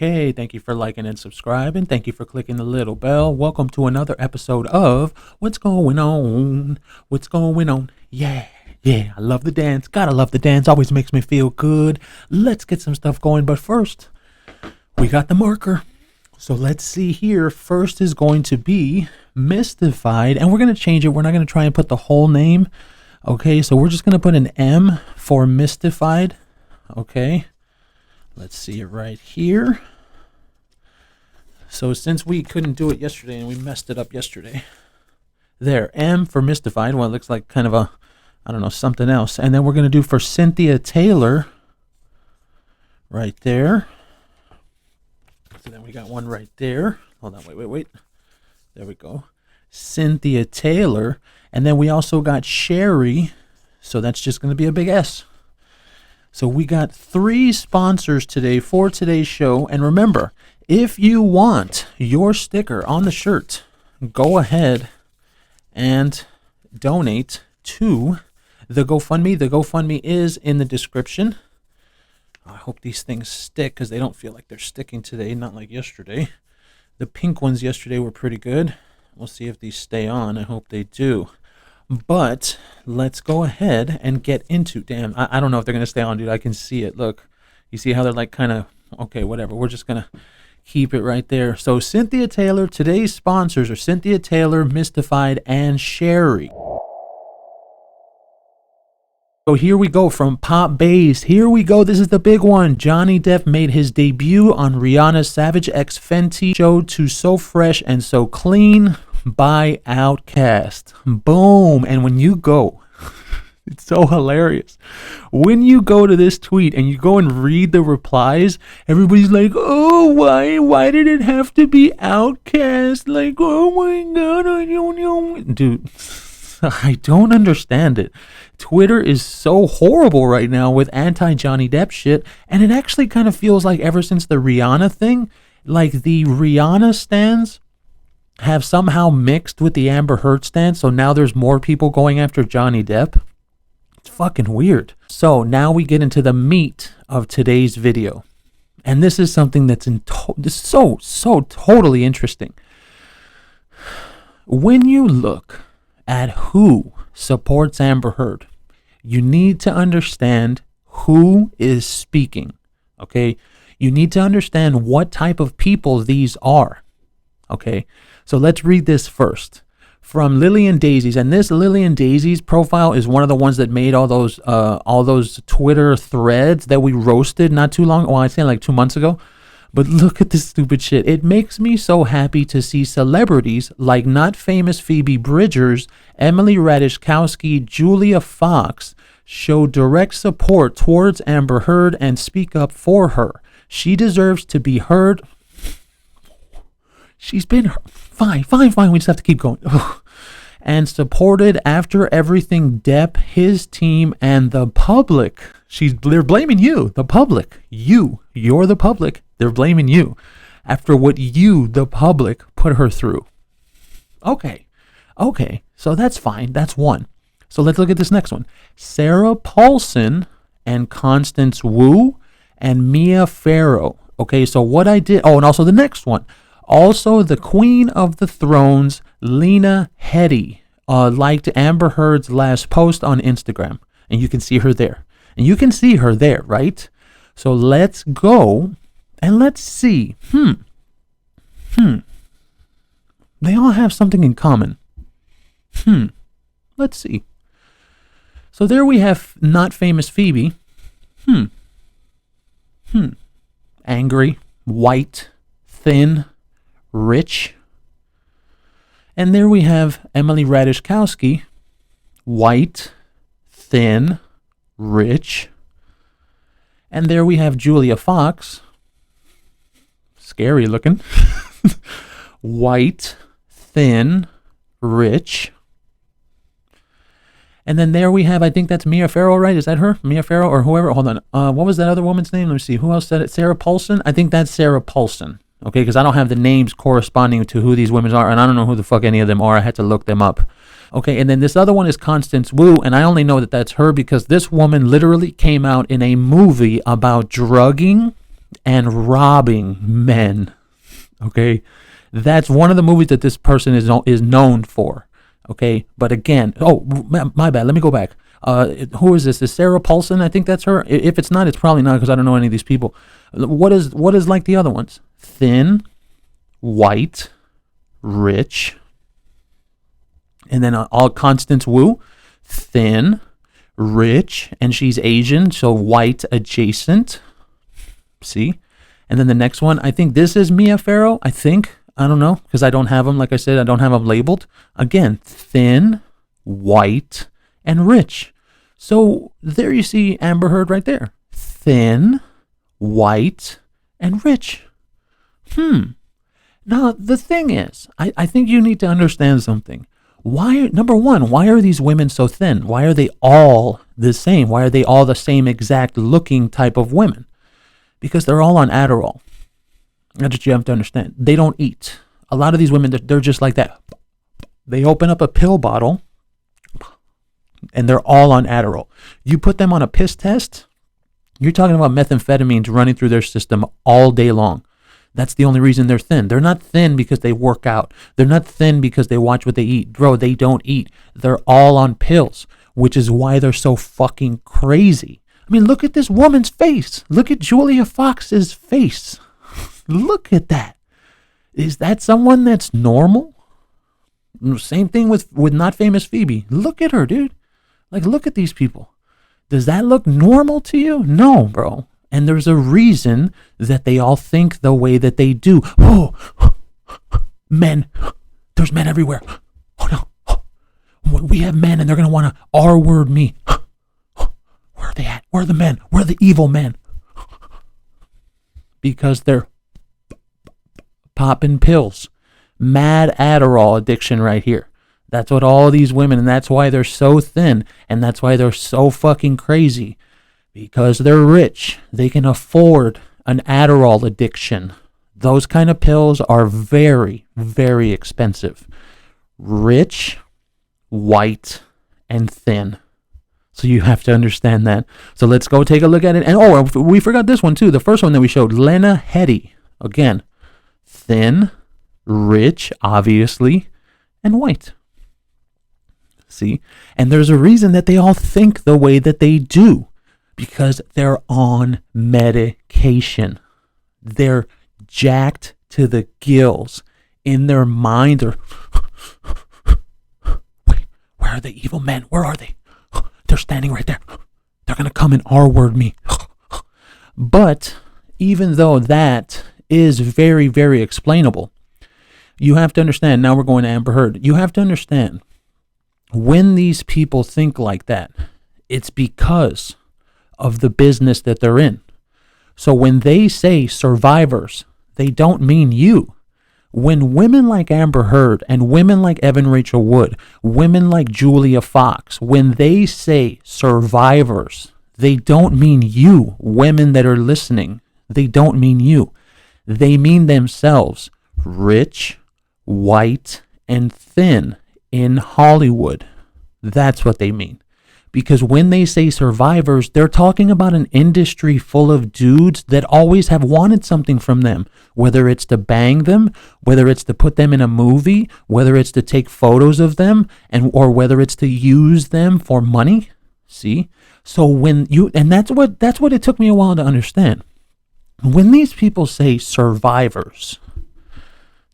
Okay, thank you for liking and subscribing. Thank you for clicking the little bell. Welcome to another episode of What's Going On? What's Going On? Yeah, I love the dance. Gotta love the dance. Always makes me feel good. Let's get some stuff going. But first, we got the marker. So let's see here. First is going to be Mystified, and we're going to change it. We're not going to try and put the whole name. Okay, so we're just going to put an M for Mystified. Okay. Let's see it right here. So since we couldn't do it yesterday and we messed it up yesterday, there, M for Mystified. Well, it looks like kind of a, I don't know, something else. And then we're going to do for Cynthia Taylor right there. So then we got one right there. Hold on, wait. There we go. Cynthia Taylor. And then we also got Sherry. So that's just going to be a big S. So we got 3 sponsors today for today's show. And remember, if you want your sticker on the shirt, go ahead and donate to the GoFundMe. The GoFundMe is in the description. I hope these things stick because they don't feel like they're sticking today, not like yesterday. The pink ones yesterday were pretty good. We'll see if these stay on. I hope they do. But let's go ahead and get into, damn, I don't know if they're going to stay on, dude. I can see it. Look, you see how they're like kind of, okay, whatever. We're just going to keep it right there. So Cynthia Taylor, today's sponsors are Cynthia Taylor, Mystified, and Sherry. So here we go from Pop Bass. Here we go. This is the big one. Johnny Depp made his debut on Rihanna's Savage X Fenty show to So Fresh and So Clean by Outkast. Boom. And when you go, it's so hilarious. When you go to this tweet and you go and read the replies, everybody's like, oh, why did it have to be Outkast? Like, oh my God, I don't know. Dude, I don't understand it. Twitter is so horrible right now with anti-Johnny Depp shit, and it actually kind of feels like ever since the Rihanna thing, like the Rihanna stans have somehow mixed with the Amber Heard stans, so now there's more people going after Johnny Depp. It's fucking weird. So now we get into the meat of today's video, and this is something that's so totally interesting. When you look at who supports Amber Heard, you need to understand who is speaking, okay? You need to understand what type of people these are, okay? So let's read this first. From Lillian Daisies, and this Lillian Daisies profile is one of the ones that made all those Twitter threads that we roasted not too long, well, I'd say like 2 months ago. But look at this stupid shit. It makes me so happy to see celebrities like not famous Phoebe Bridgers, Emily Ratajkowski, Julia Fox show direct support towards Amber Heard and speak up for her. She deserves to be heard. She's been fine. We just have to keep going. And supported after everything Depp, his team, and the public. They're blaming you, the public. You're the public. They're blaming you after what you, the public, put her through. Okay. So that's fine. That's one. So let's look at this next one. Sarah Paulson and Constance Wu and Mia Farrow. Okay, so what I did. Oh, and also the next one. Also, the Queen of the Thrones, Lena Headey, liked Amber Heard's last post on Instagram. And you can see her there. Right? So let's go and let's see. They all have something in common. Let's see. So there we have not famous Phoebe. Angry, white, thin, rich. And there we have Emily Ratajkowski, white, thin, rich. And there we have Julia Fox, scary looking, white, thin, rich. And then there we have, I think that's Mia Farrow, right? Is that her? Mia Farrow or whoever? Hold on. What was that other woman's name? Let me see. Who else said it? Sarah Paulson? I think that's Sarah Paulson. Okay, because I don't have the names corresponding to who these women are, and I don't know who the fuck any of them are. I had to look them up. Okay, and then this other one is Constance Wu, and I only know that that's her because this woman literally came out in a movie about drugging and robbing men. Okay, that's one of the movies that this person is known for. Okay, but again, my bad. Let me go back. Who is this? Is Sarah Paulson? I think that's her. If it's not, it's probably not, because I don't know any of these people. What is like the other ones? Thin, white, rich, and then all Constance Wu, thin, rich, and she's Asian, so white adjacent. See? And then the next one, I think this is Mia Farrow. I don't know, because I don't have them. Like I said, I don't have them labeled. Again, thin, white, and rich. So there you see Amber Heard right there. Thin, white, and rich. Now, the thing is, I think you need to understand something. Number one, why are these women so thin? Why are they all the same? Why are they all the same exact looking type of women? Because they're all on Adderall. That's what you have to understand. They don't eat. A lot of these women, they're just like that. They open up a pill bottle, and they're all on Adderall. You put them on a piss test, you're talking about methamphetamines running through their system all day long. That's the only reason they're thin. They're not thin because they work out. They're not thin because they watch what they eat. Bro, they don't eat. They're all on pills, which is why they're so fucking crazy. I mean, look at this woman's face. Look at Julia Fox's face. Look at that. Is that someone that's normal? Same thing with Not Famous Phoebe. Look at her, dude. Like, look at these people. Does that look normal to you? No, bro. And there's a reason that they all think the way that they do. Oh, men. There's men everywhere. Oh, no. We have men, and they're going to want to R-word me. Where are they at? Where are the men? Where are the evil men? Because they're popping pills. Mad Adderall addiction right here. That's what all these women, and that's why they're so thin, and that's why they're so fucking crazy. Because they're rich. They can afford an Adderall addiction. Those kind of pills are very, very expensive. Rich, white, and thin. So you have to understand that. So let's go take a look at it. And we forgot this one too. The first one that we showed, Lena Headey. Again, thin, rich, obviously, and white. See? And there's a reason that they all think the way that they do. Because they're on medication. They're jacked to the gills. In their mind, wait, where are the evil men? Where are they? They're standing right there. They're going to come and R-word me. But even though that is very, very explainable, you have to understand, now we're going to Amber Heard. You have to understand, when these people think like that, it's because of the business that they're in. So when they say survivors, they don't mean you. When women like Amber Heard and women like Evan Rachel Wood, women like Julia Fox, when they say survivors, they don't mean you, women that are listening. They don't mean you. They mean themselves, rich, white, and thin in Hollywood. That's what they mean. Because when they say survivors, they're talking about an industry full of dudes that always have wanted something from them. Whether it's to bang them, whether it's to put them in a movie, whether it's to take photos of them, or whether it's to use them for money. See? So that's what it took me a while to understand. When these people say survivors,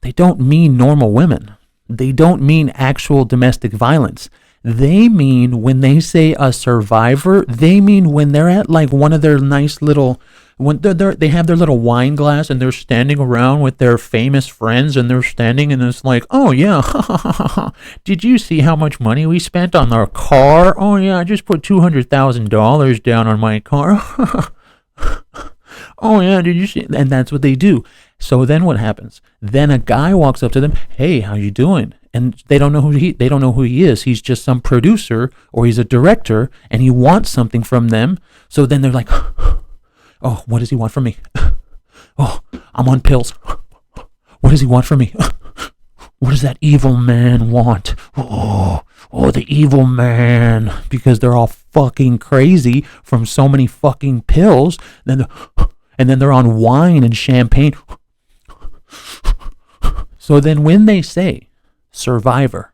they don't mean normal women. They don't mean actual domestic violence. They mean, when they say a survivor, they mean when they're at like one of their nice little, when they have their little wine glass and they're standing around with their famous friends, and they're standing and it's like, oh yeah, did you see how much money we spent on our car? Oh yeah, I just put $200,000 down on my car. Oh yeah, did you see? And that's what they do. So then what happens? Then a guy walks up to them, hey, how you doing? And they don't know who he is. He's just some producer, or he's a director, and he wants something from them. So then they're like, oh, what does he want from me? Oh, I'm on pills. What does he want from me? What does that evil man want? Oh, the evil man. Because they're all fucking crazy from so many fucking pills. Then And then they're on wine and champagne. So then when they say survivor,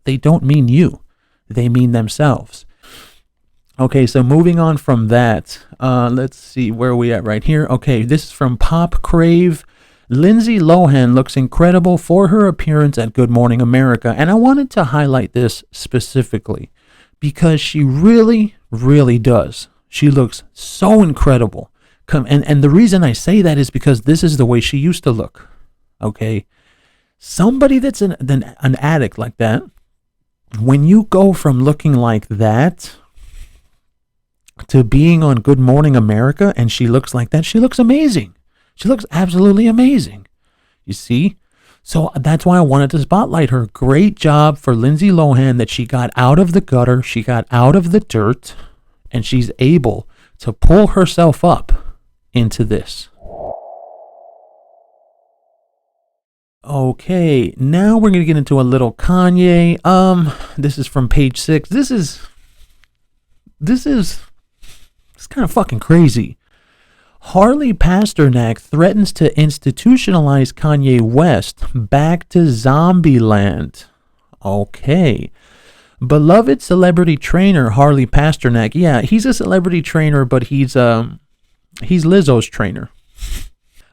they don't mean you. They mean themselves. Okay, so moving on from that, let's see, where are we at right here? Okay, this is from Pop Crave. Lindsay Lohan looks incredible for her appearance at Good Morning America. And I wanted to highlight this specifically because she really, really does. She looks so incredible. And the reason I say that is because this is the way she used to look. Okay? Somebody that's an addict like that, when you go from looking like that to being on Good Morning America and she looks like that, she looks amazing. She looks absolutely amazing. You see? So that's why I wanted to spotlight her. Great job for Lindsay Lohan that she got out of the gutter, she got out of the dirt, and she's able to pull herself up into this. Okay, now we're going to get into a little Kanye. This is from page 6. This is kind of fucking crazy. Harley Pasternak threatens to institutionalize Kanye West back to Zombieland. Okay. Beloved celebrity trainer Harley Pasternak. Yeah, he's a celebrity trainer, but he's Lizzo's trainer.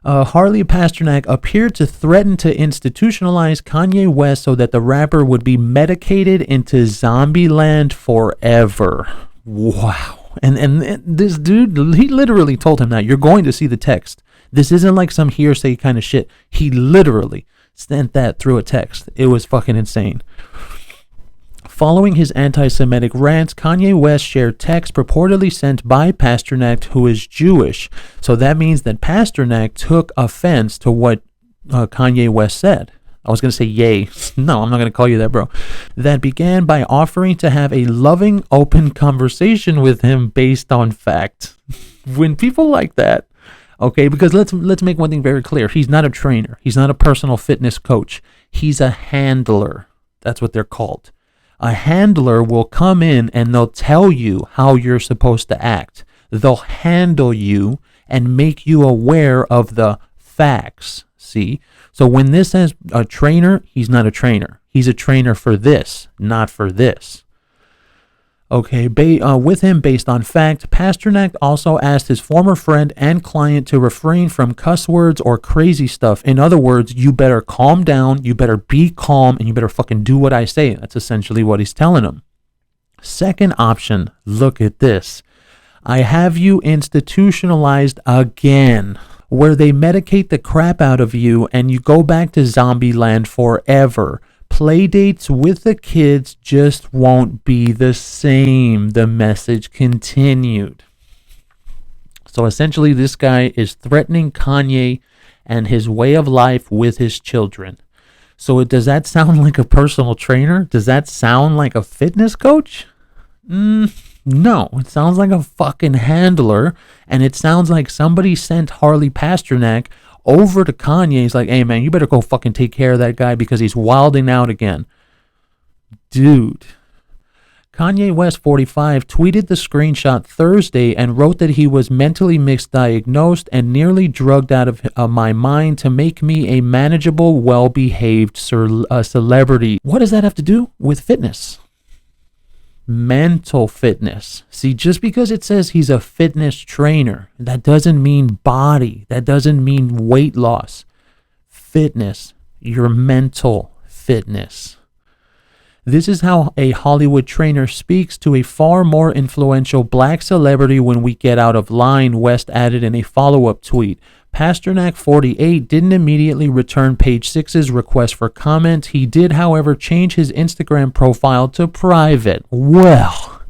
Harley Pasternak appeared to threaten to institutionalize Kanye West so that the rapper would be medicated into Zombieland forever. Wow. And this dude, he literally told him that. You're going to see the text. This isn't like some hearsay kind of shit. He literally sent that through a text. It was fucking insane. Following his anti-Semitic rants, Kanye West shared text purportedly sent by Pasternak, who is Jewish. So that means that Pasternak took offense to what Kanye West said. I was going to say yay. No, I'm not going to call you that, bro. That began by offering to have a loving, open conversation with him based on fact. When people like that, okay, because let's make one thing very clear. He's not a trainer. He's not a personal fitness coach. He's a handler. That's what they're called. A handler will come in and they'll tell you how you're supposed to act. They'll handle you and make you aware of the facts. See? So when this says a trainer, he's not a trainer. He's a trainer for this, not for this. Okay, with him based on fact, Pasternak also asked his former friend and client to refrain from cuss words or crazy stuff. In other words, you better calm down, you better be calm, and you better fucking do what I say. That's essentially what he's telling him. Second option, look at this. I have you institutionalized again, where they medicate the crap out of you and you go back to Zombieland forever. Play dates with the kids just won't be the same, the message continued. So essentially this guy is threatening Kanye and his way of life with his children. So does that sound like a personal trainer? Does that sound like a fitness coach? No, it sounds like a fucking handler, and it sounds like somebody sent Harley Pasternak over to Kanye. He's like, hey man, you better go fucking take care of that guy because he's wilding out again. Dude. Kanye West, 45, tweeted the screenshot Thursday and wrote that he was mentally misdiagnosed and nearly drugged out of my mind to make me a manageable, well-behaved celebrity. What does that have to do with fitness? Mental fitness. See, just because it says he's a fitness trainer, that doesn't mean body. That doesn't mean weight loss. Fitness, your mental fitness. This is how a Hollywood trainer speaks to a far more influential black celebrity when we get out of line, West added in a follow-up tweet. Pasternak, 48, didn't immediately return page 6's request for comment. He did, however, change his Instagram profile to private. Well,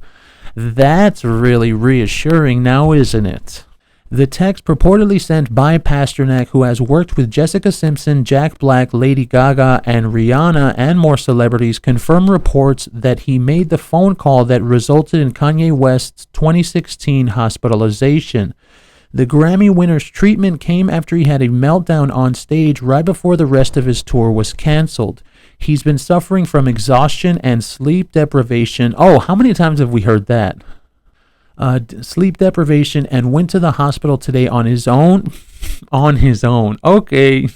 that's really reassuring now, isn't it? The text purportedly sent by Pasternak, who has worked with Jessica Simpson, Jack Black, Lady Gaga, and Rihanna, and more celebrities, confirm reports that he made the phone call that resulted in Kanye West's 2016 hospitalization. The Grammy winner's treatment came after he had a meltdown on stage right before the rest of his tour was canceled. He's been suffering from exhaustion and sleep deprivation. Oh, how many times have we heard that? sleep deprivation, and went to the hospital today on his own. On his own. Okay.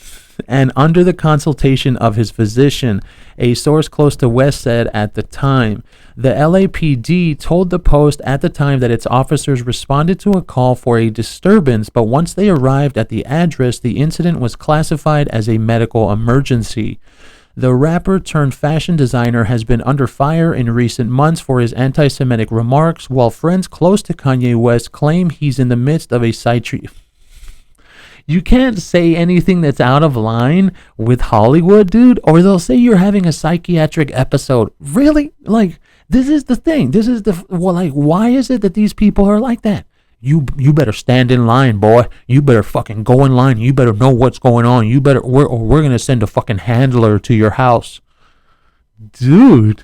And under the consultation of his physician, a source close to West said at the time. The LAPD told the Post at the time that its officers responded to a call for a disturbance, but once they arrived at the address, the incident was classified as a medical emergency. The rapper turned fashion designer has been under fire in recent months for his anti-Semitic remarks, while friends close to Kanye West claim he's in the midst of a psychiatric... You can't say anything that's out of line with Hollywood, dude, or they'll say you're having a psychiatric episode. Really? Like, this is the thing. This is the, well, like, why is it that these people are like that? You better stand in line, boy. You better fucking go in line. You better know what's going on. You better, we're going to send a fucking handler to your house. Dude.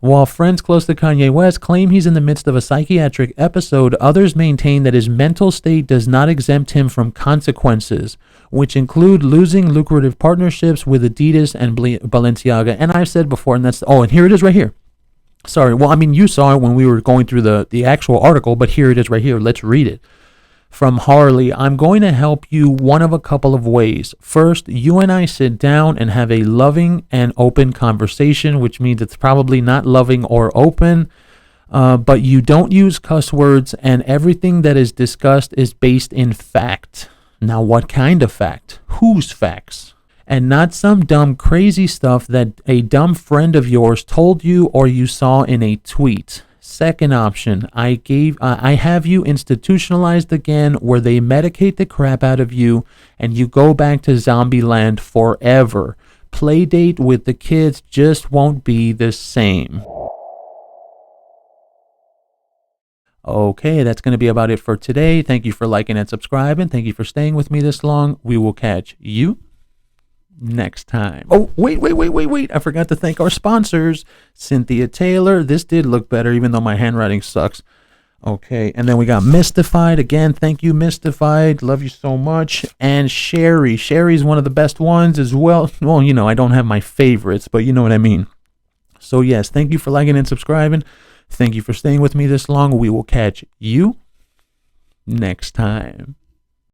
While friends close to Kanye West claim he's in the midst of a psychiatric episode, others maintain that his mental state does not exempt him from consequences, which include losing lucrative partnerships with Adidas and Balenciaga. And I've said before, and that's, and here it is right here. Sorry, well, I mean, you saw it when we were going through the actual article, but here it is right here. Let's read it. From Harley, I'm going to help you one of a couple of ways. First, you and I sit down and have a loving and open conversation, which means it's probably not loving or open, but you don't use cuss words, and everything that is discussed is based in fact. Now, what kind of fact? Whose facts? And not some dumb, crazy stuff that a dumb friend of yours told you or you saw in a tweet. Second option, I have you institutionalized again where they medicate the crap out of you and you go back to zombie land forever. Play date with the kids just won't be the same. Okay, that's going to be about it for today. Thank you for liking and subscribing. Thank you for staying with me this long. We will catch you next time. Oh, wait. I forgot to thank our sponsors. Cynthia Taylor. This did look better, even though my handwriting sucks. Okay, and then we got Mystified. Again, thank you, Mystified. Love you so much. And Sherry. Sherry's one of the best ones as well. Well, you know, I don't have my favorites, but you know what I mean. So, yes, thank you for liking and subscribing. Thank you for staying with me this long. We will catch you next time.